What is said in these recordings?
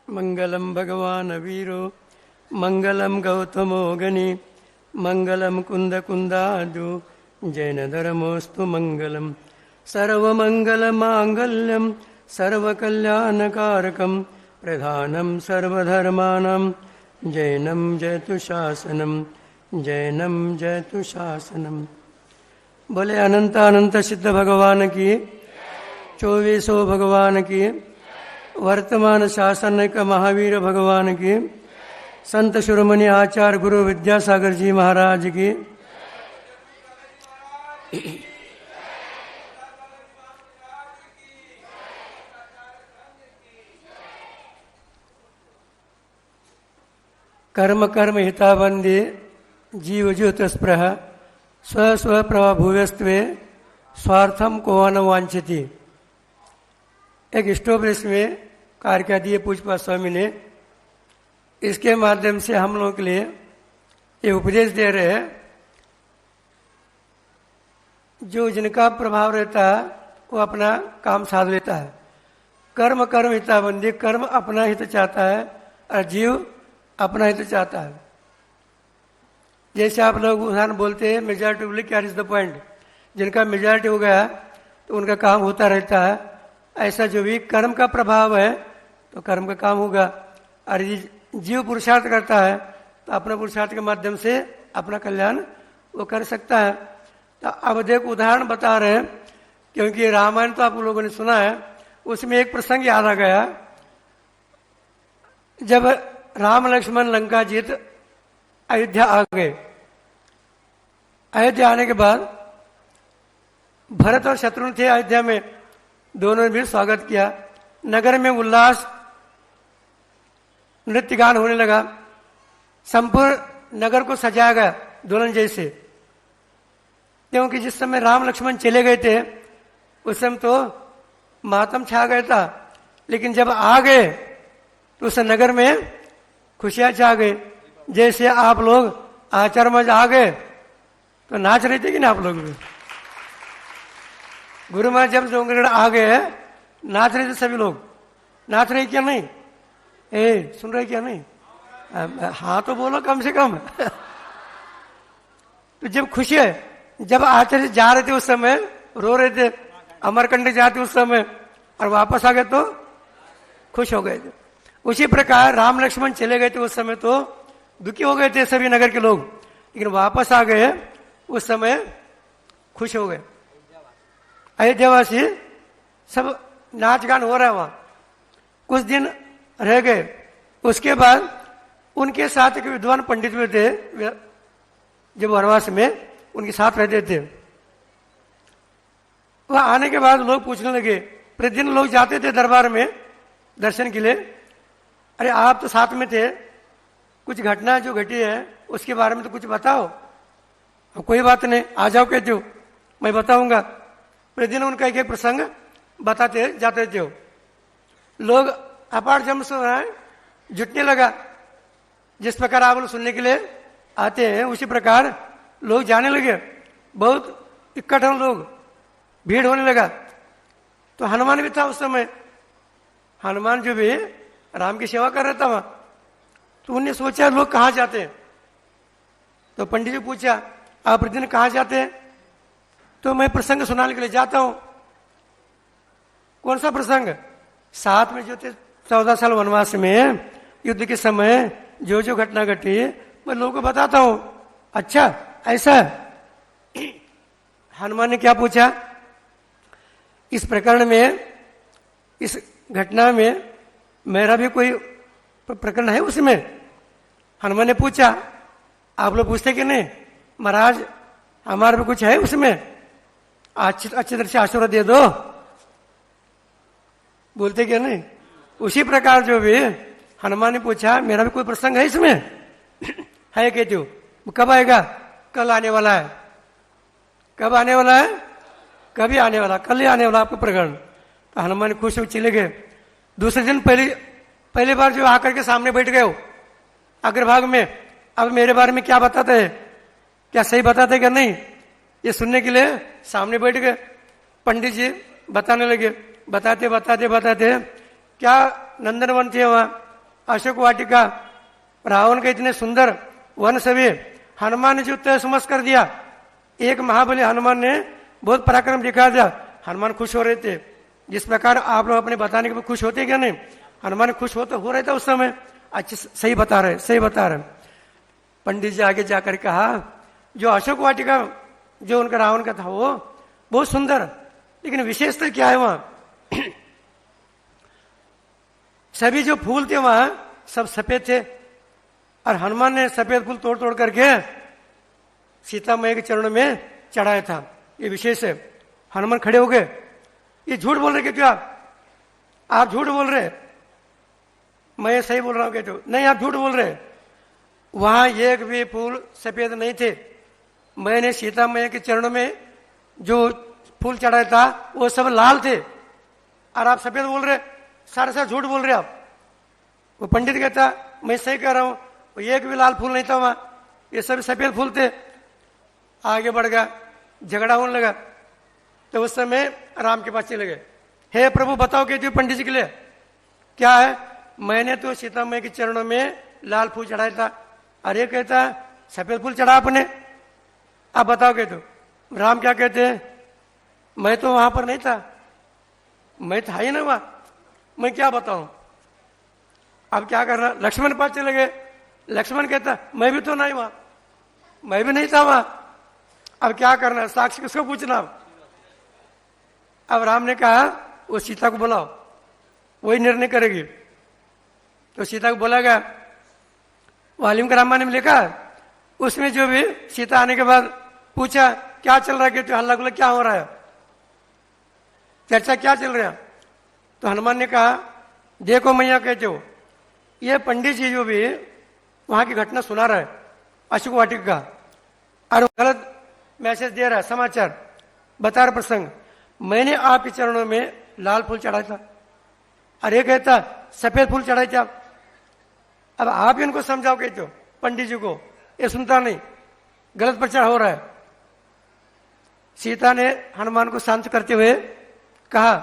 मंगलम भगवान वीरो मंगलम गौतमो गणि मंगलम कुंद कुंदादु जैन धर्मोस्तु मंगलम सर्वमंगल मांगल्यम सर्वकल्याणकारकम प्रधानम सर्वधर्माणां जैनम जयतु शासनम जैनम जयतु शासनम। बोले अनंत अनंत सिद्ध भगवान की, 2400 भगवान की, वर्तमान शासन का महावीर भगवान की, संत शिरोमणि आचार्य गुरु विद्यासागर जी महाराज की, कर्म कर्म हिताबंदी जीव ज्योत स्पृह स्व स्व प्रभुव्यस्त्वे स्वार्थम को न वांछति। एक स्टोब्रेस में कार्य कर दिए पूजपा स्वामी ने। इसके माध्यम से हम लोगों के लिए ये उपदेश दे रहे हैं, जो जिनका प्रभाव रहता है वो अपना काम साध लेता है। कर्म कर्म हिताबंदी, कर्म अपना हित चाहता है और जीव अपना हित चाहता है। जैसे आप लोग उदाहरण बोलते हैं majority will carries the point, जिनका मेजॉरिटी हो गया तो उनका काम होता रहता है। ऐसा जो भी कर्म का प्रभाव है तो कर्म का काम होगा, और जीव पुरुषार्थ करता है तो अपना पुरुषार्थ के माध्यम से अपना कल्याण वो कर सकता है। तो अब देखो उदाहरण बता रहे हैं, क्योंकि रामायण तो आप लोगों ने सुना है, उसमें एक प्रसंग याद आ गया। जब राम लक्ष्मण लंका जीत अयोध्या आ गए, अयोध्या आने के बाद भरत और शत्रुघ्न थे अयोध्या में, दोनों ने भी स्वागत किया। नगर में उल्लास, नृत्य गान होने लगा, संपूर्ण नगर को सजाया गया दुल्हन जैसे। क्योंकि जिस समय राम लक्ष्मण चले गए थे उस समय तो मातम छा गया था, लेकिन जब आ गए तो उस नगर में खुशियां छा गई। जैसे आप लोग आचार में आ गए तो नाच रहे थे कि ना आप लोग भी? गुरु महाराज जब डोंगरगढ़ आ गए नाच रहे थे, सभी लोग नाच रहे क्या नहीं? सुन रहे क्या नहीं? हाँ तो बोलो कम से कम। तो जब खुशी है, जब आचार्य जा रहे थे उस समय रो रहे थे, अमरकंटक जाते उस समय, और वापस आ गए तो खुश हो गए थे। उसी प्रकार राम लक्ष्मण चले गए थे उस समय तो दुखी हो गए थे सभी नगर के लोग, लेकिन वापस आ गए उस समय खुश हो गए। अयोध्यावासी सब नाच गान हो रहा है वहां। कुछ दिन रह गए, उसके बाद उनके साथ एक विद्वान पंडित भी थे, जब वनवास में उनके साथ रहते थे। वह आने के बाद लोग पूछने लगे, प्रतिदिन लोग जाते थे दरबार में दर्शन के लिए, अरे आप तो साथ में थे, कुछ घटना जो घटी है उसके बारे में तो कुछ बताओ। कोई बात नहीं, आ जाओ कहते हो, मैं बताऊंगा। प्रतिदिन उनका एक एक प्रसंग बताते जाते थे। लोग अपार जम से जुटने लगा। जिस प्रकार आप लोग सुनने के लिए आते हैं उसी प्रकार लोग जाने लगे। बहुत इकट्ठा लोग, भीड़ होने लगा। तो हनुमान भी था उस समय। हनुमान जो भी राम की सेवा कर रहा था वहां, तो उन्हें सोचा लोग कहाँ जाते हैं। तो पंडित जी पूछा, आप प्रतिदिन कहाँ जाते हैं? तो मैं प्रसंग सुनाने के लिए जाता हूं। कौन सा प्रसंग? साथ में जो थे 14 साल वनवास में युद्ध के समय जो जो घटना घटी मैं लोगों को बताता हूं। अच्छा ऐसा? हनुमान ने क्या पूछा? इस प्रकरण में, इस घटना में मेरा भी कोई प्रकरण है उसमें? हनुमान ने पूछा। आप लोग पूछते कि नहीं महाराज हमारा भी कुछ है उसमें, अच्छी तरह से आशीर्वाद दे दो, बोलते क्या नहीं? उसी प्रकार जो भी हनुमान ने पूछा, मेरा भी कोई प्रसंग है इसमें? है कहते हो? कब आएगा? कल आने वाला है। कब आने वाला है? कभी आने वाला, कल ही आने वाला आपका प्रकरण। तो हनुमान खुश हो चले गए। दूसरे दिन पहली बार जो आकर के सामने बैठ गए हो अग्रभाग में, अब मेरे बारे में क्या बताते हैं, क्या सही बताते क्या नहीं, ये सुनने के लिए सामने बैठ गए। पंडित जी बताने लगे, बताते बताते बताते क्या नंदनवन थे वहां, अशोक वाटिका, रावण के इतने सुंदर वन सभी, हनुमान ने जो तय समझ कर दिया। एक महाबली हनुमान ने बहुत पराक्रम दिखा दिया। हनुमान खुश हो रहे थे, जिस प्रकार आप लोग अपने बताने के बाद खुश होते क्या नहीं, हनुमान खुश हो रहे थे उस समय। अच्छा सही बता रहे, सही बता रहे। पंडित जी आगे जाकर कहा जो अशोक वाटिका जो उनका रावण का था वो बहुत सुंदर, लेकिन विशेषता क्या है वहां सभी जो फूल थे वहां सब सफेद थे, और हनुमान ने सफेद फूल तोड़ तोड़ करके सीता मैया के चरणों में चढ़ाया था। ये विशेष है। हनुमान खड़े हो गए, ये झूठ बोल रहे क्या आप झूठ बोल रहे, मैं सही बोल रहा हूं कहते हो, नहीं आप झूठ बोल रहे, वहां एक भी फूल सफेद नहीं थे। मैंने सीता मैया के चरणों में जो फूल चढ़ाया था वो सब लाल थे, और आप सफेद बोल रहे, सारे सारे झूठ बोल रहे आप। वो पंडित कहता मैं सही कह रहा हूं, एक भी लाल फूल नहीं था वहां, ये सब सफेद फूल थे। आगे बढ़ गया, झगड़ा होने लगा। तो उस समय राम के पास चले गए, हे प्रभु बताओ कहते हो पंडित जी के लिए क्या है, मैंने तो सीता मैया के चरणों में लाल फूल चढ़ाया था, अरे कहता सफेद फूल चढ़ा आपने, आप बताओ कहते हो। राम क्या कहते हैं, मैं तो वहां पर नहीं था, मैं था ही ना वहां, मैं क्या बताऊं। अब क्या करना, लक्ष्मण पास चले गए। लक्ष्मण कहता मैं भी तो नहीं वहां, मैं भी नहीं था वहां, अब क्या करना, साक्षी किसको पूछना। अब राम ने कहा वो सीता को बुलाओ, वही निर्णय करेगी। तो सीता को बोला गया, वाल्मीकि रामायण में लिखा, उसमें जो भी सीता आने के बाद पूछा क्या चल रहा है, कहते हल्ला गुल्ला क्या हो रहा है, चर्चा क्या चल रहा है। तो हनुमान ने कहा देखो मैया कहते हो, ये पंडित जी जो भी वहां की घटना सुना रहा है अशोक वाटिका का, और गलत मैसेज दे रहा है, समाचार बता रहा प्रसंग, मैंने आपके चरणों में लाल फूल चढ़ाया था, अरे कहता सफेद फूल चढ़ाए थे आप। अब आप इनको समझाओ कहते हो पंडित जी को, ये सुनता नहीं, गलत प्रचार हो रहा है। सीता ने हनुमान को शांत करते हुए कहा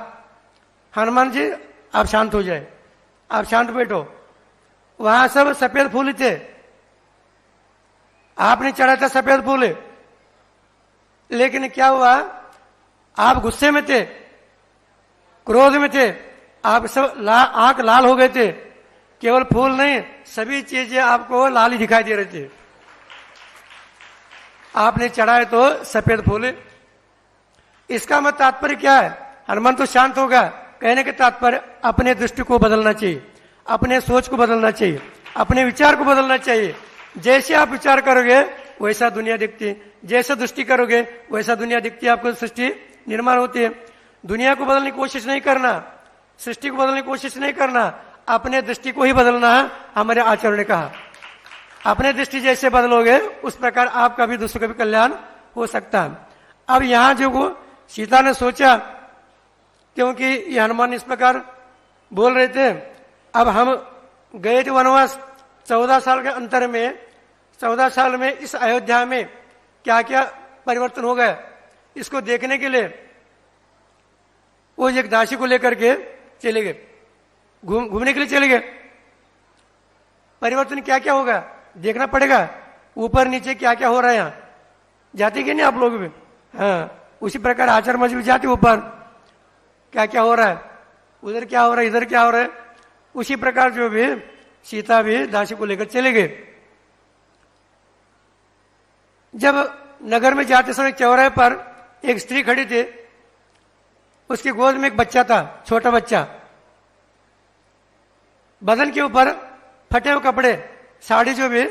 हनुमान जी आप शांत हो जाए, आप शांत बैठो, वहां सब सफेद फूल थे, आपने चढ़ाया था सफेद फूल, लेकिन क्या हुआ आप गुस्से में थे, क्रोध में थे, आप सब आंख लाल हो गए थे, केवल फूल नहीं सभी चीजें आपको लाल ही दिखाई दे रही थी, आपने चढ़ाए तो सफेद फूल। इसका मत तात्पर्य क्या है, हनुमान तो शांत होगा, कहने के तात्पर्य अपने दृष्टि को बदलना चाहिए, अपने सोच को बदलना चाहिए, अपने विचार को बदलना चाहिए। जैसे आप विचार करोगे वैसा दुनिया दिखती, जैसा दृष्टि करोगे वैसा दुनिया दिखती, आपको सृष्टि निर्माण होती है। दुनिया को बदलने की कोशिश नहीं करना, सृष्टि को बदलने की कोशिश नहीं करना, अपने दृष्टि को ही बदलना है। हमारे आचार्य ने कहा अपने दृष्टि जैसे बदलोगे उस प्रकार आपका भी दूसरों का भी कल्याण हो सकता है। अब यहां जो वो सीता ने सोचा, क्योंकि ये हनुमान इस प्रकार बोल रहे थे, अब हम गए थे वनवास 14 साल के अंतर में, 14 साल में इस अयोध्या में क्या क्या परिवर्तन हो गया, इसको देखने के लिए वो एक दासी को लेकर के चले गए, घूमने के लिए चले गए। परिवर्तन क्या क्या होगा देखना पड़ेगा, ऊपर नीचे क्या क्या हो रहा है, यहाँ जाते कि नहीं आप लोग भी, हाँ उसी प्रकार आचार मजबूत जाते ऊपर क्या क्या हो रहा है, उधर क्या हो रहा है, इधर क्या हो रहा है, उसी प्रकार जो भी सीता भी दासी को लेकर चले गए। जब नगर में जाते समय चौराहे पर एक स्त्री खड़ी थी, उसकी गोद में एक बच्चा था, छोटा बच्चा, बदन के ऊपर फटे हुए कपड़े, साड़ी जो भी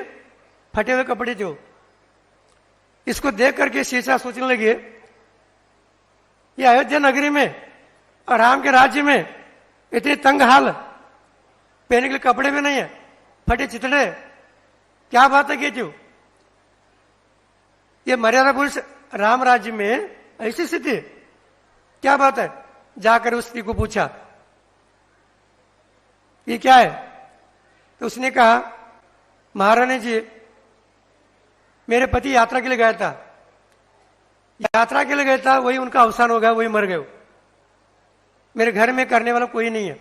फटे हुए कपड़े जो, इसको देख करके सीता सोचने लगी ये अयोध्या नगरी में और राम के राज्य में इतनी तंग हाल, पहनने के लिए कपड़े भी नहीं है, फटे चितड़े, क्या बात है कि जो ये मर्यादा पुरुष राम राज्य में ऐसी स्थिति, क्या बात है? जाकर उस स्त्री को पूछा ये क्या है? तो उसने कहा महारानी जी, मेरे पति यात्रा के लिए गया था, यात्रा के लिए गया था, वही उनका अवसान हो गया, वही मर गए। मेरे घर में करने वाला कोई नहीं है,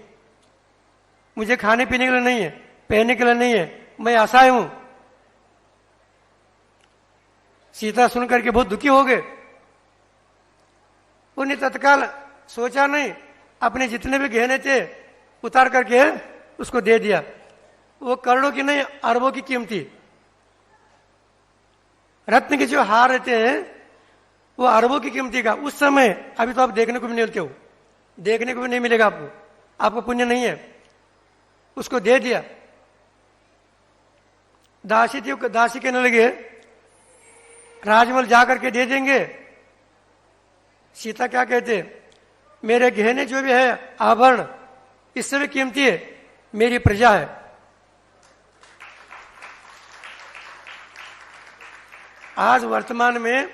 मुझे खाने पीने के लिए नहीं है, पहनने के लिए नहीं है, मैं असहाय हूं। सीता सुनकर के बहुत दुखी हो गए। उन्हें तत्काल सोचा नहीं, अपने जितने भी गहने थे उतार करके उसको दे दिया। वो करोड़ों की नहीं, अरबों की कीमती रत्न के जो हार रहते हैं वो अरबों की कीमती का। उस समय अभी तो आप देखने को भी नहीं मिलते हो, देखने को भी नहीं मिलेगा आपको, आपको पुण्य नहीं है। उसको दे दिया। दासी थी, दासी कहने लगे राजमहल जाकर के दे देंगे। सीता क्या कहते, मेरे गहने जो भी है आभरण, इससे भी कीमती है मेरी प्रजा है। आज वर्तमान में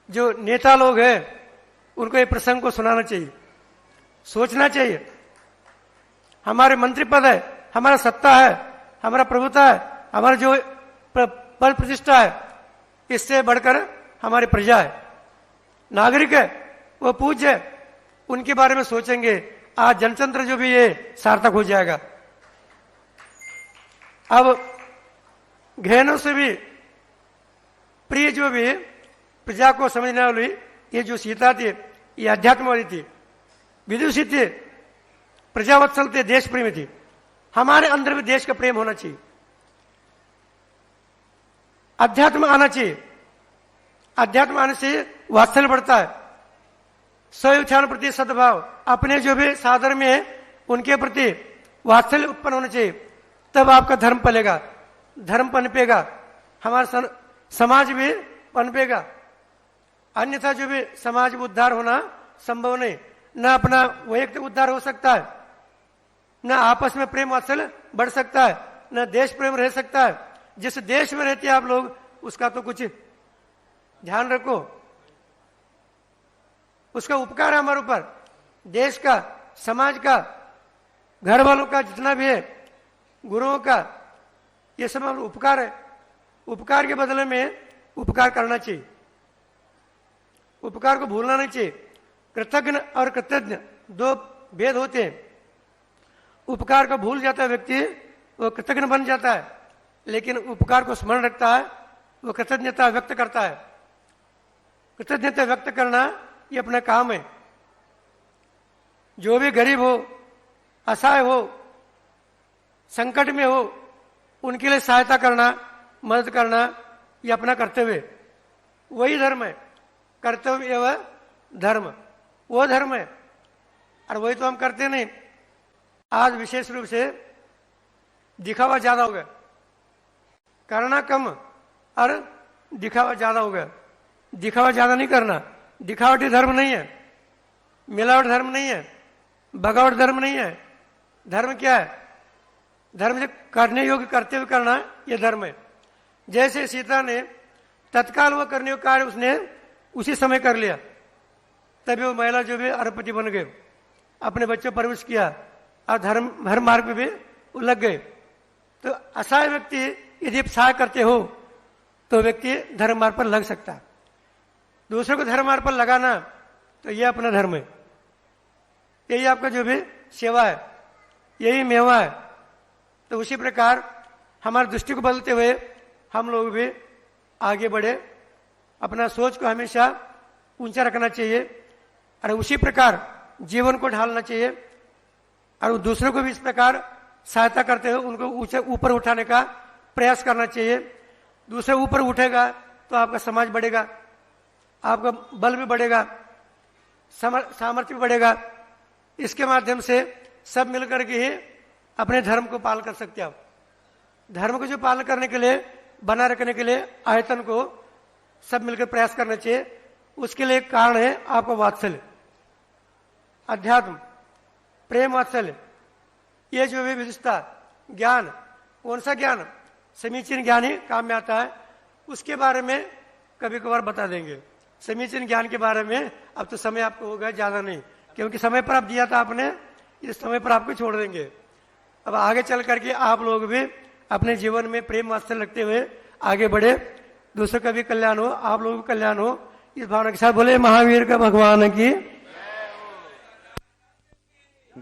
जो नेता लोग हैं उनको ये प्रसंग को सुनाना चाहिए, सोचना चाहिए। हमारे मंत्री पद है, हमारा सत्ता है, हमारा प्रभुता है, हमारा जो बल प्रतिष्ठा है, इससे बढ़कर हमारी प्रजा है, नागरिक है, वो पूज्य है, उनके बारे में सोचेंगे। आज जनतंत्र जो भी है सार्थक हो जाएगा। अब गहनों से भी प्रिय जो भी प्रजा को समझने वाली ये जो सीता थी, ये अध्यात्मवादी थी, विदुषी थी, प्रजावत्सल थे, देश प्रेमी थी। हमारे अंदर भी देश का प्रेम होना चाहिए, अध्यात्म आना चाहिए। अध्यात्म आने से वात्सल्य बढ़ता है, स्वउत्थान प्रति सद्भाव, अपने जो भी साधर में है उनके प्रति वात्सल्य उत्पन्न होना चाहिए। तब आपका धर्म पलेगा, धर्म पनपेगा, हमारा समाज भी पनपेगा। अन्यथा जो भी समाज उद्धार होना संभव नहीं। न अपना वैयक्तिक उद्धार हो सकता है, न आपस में प्रेम वात्सल्य बढ़ सकता है, न देश प्रेम रह सकता है। जिस देश में रहते हैं आप लोग, उसका तो कुछ ध्यान रखो, उसका उपकार है हमारे ऊपर, देश का, समाज का, घर वालों का, जितना भी है, गुरुओं का, ये सब उपकार है। उपकार के बदले में उपकार करना चाहिए, उपकार को भूलना नहीं चाहिए। कृतज्ञ और कृतज्ञ दो भेद होते हैं। उपकार को भूल जाता है व्यक्ति, वो कृतज्ञ बन जाता है, लेकिन उपकार को स्मरण रखता है, वो कृतज्ञता व्यक्त करता है। कृतज्ञता व्यक्त करना ये अपना काम है। जो भी गरीब हो, असहाय हो, संकट में हो, उनके लिए सहायता करना, मदद करना, ये अपना कर्तव्य, वही धर्म है। कर्तव्य एवं धर्म, वो धर्म है, और वही तो हम करते नहीं। आज विशेष रूप से दिखावा ज्यादा हो गया, करना कम और दिखावा ज्यादा हो गया। दिखावा ज्यादा नहीं करना, दिखावटी धर्म नहीं है, मिलावट धर्म नहीं है, बगावट धर्म नहीं है। धर्म क्या है? धर्म जो करने योग्य करते हुए करना, यह धर्म है। जैसे सीता ने तत्काल वो करने योग्य कार्य उसने उसी समय कर लिया, तभी वो महिला जो भी अरबपति बन गए, अपने बच्चों पर परवरिश किया और धर्म मार्ग पे भी वो लग गए। तो असहाय व्यक्ति यदि सहाय करते हो तो व्यक्ति धर्म मार्ग पर लग सकता है। दूसरों को धर्म मार्ग पर लगाना, तो यह अपना धर्म है, यही आपका जो भी सेवा है, यही मेवा है। तो उसी प्रकार हमारी दृष्टि को बदलते हुए हम लोग भी आगे बढ़े, अपना सोच को हमेशा ऊंचा रखना चाहिए और उसी प्रकार जीवन को ढालना चाहिए, और दूसरों को भी इस प्रकार सहायता करते हुए उनको ऊपर उठाने का प्रयास करना चाहिए। दूसरे ऊपर उठेगा तो आपका समाज बढ़ेगा, आपका बल भी बढ़ेगा, सामर्थ्य भी बढ़ेगा। इसके माध्यम से सब मिलकर के ही अपने धर्म को पालन कर सकते हैं। आप धर्म को जो पालन करने के लिए, बना रखने के लिए आयतन को सब मिलकर प्रयास करना चाहिए। उसके लिए एक कारण है आपका वात्सल्य, अध्यात्म, प्रेम, वात्सल्य। ये जो भी विशेषता, ज्ञान, कौन सा ज्ञान समीचीन ज्ञान ही काम में आता है, उसके बारे में कभी कभार बता देंगे। समीचीन ज्ञान के बारे में। अब तो समय आपको होगा ज्यादा नहीं, क्योंकि समय पर आप दिया था आपने, इस समय पर आपको छोड़ देंगे। अब आगे चल करके आप लोग भी अपने जीवन में प्रेम वात्सल्य रखते हुए आगे बढ़े, दूसरों का भी कल्याण हो, आप लोगों का कल्याण हो, इस भावना के साथ बोले महावीर का भगवान की।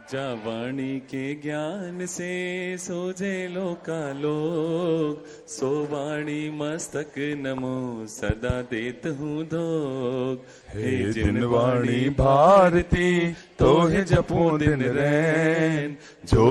जा वाणी के ज्ञान से सोझे लोका लोग, सो वाणी मस्तक नमो सदा देत हूँ धोग। हे जिन वाणी भारती तो हे जपो दिन रैन, जो